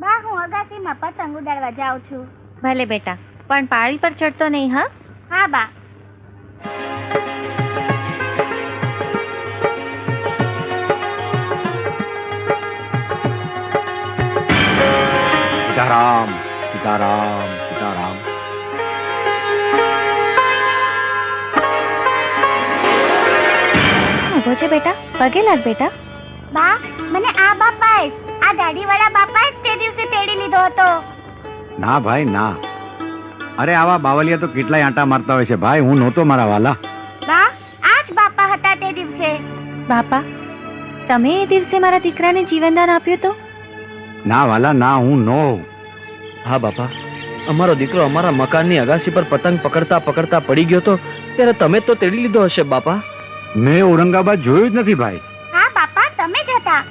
બા હું અગાસીમાં પતંગ ઉડાડવા જાઉં છું. ભલે બેટા, પણ પાળી પર ચડતો નહીં. હા હા બા. સીતારામ સીતારામ સીતારામ. ઉભો છે બેટા, પગે લાગ બેટા. બા મને આ બાપાએ આ દાઢીવાળા બાપાએ તે દિવસે તેડી લીધો હતો. ના ભાઈ ના, અરે આવા બાવલિયા તો કેટલાય આંટા મારતા હોય છે ભાઈ, હું નહોતો મારા વાલા. બા આ જ બાપા હતા તે દિવસે. બાપા, તમે એ દિવસે મારા દીકરાને જીવનદાન આપ્યું તો? ના વાલા ના, હું નો. હા બાપા, અમારો દીકરો અમારા મકાનની અગાસી પર પતંગ પકડતા પકડતા પડી ગયો તો ત્યારે તમે તો તેડી લીધો હશે બાપા. મેં ઔરંગાબાદ જોયું જ નથી ભાઈ. હા બાપા તમે જ હતા.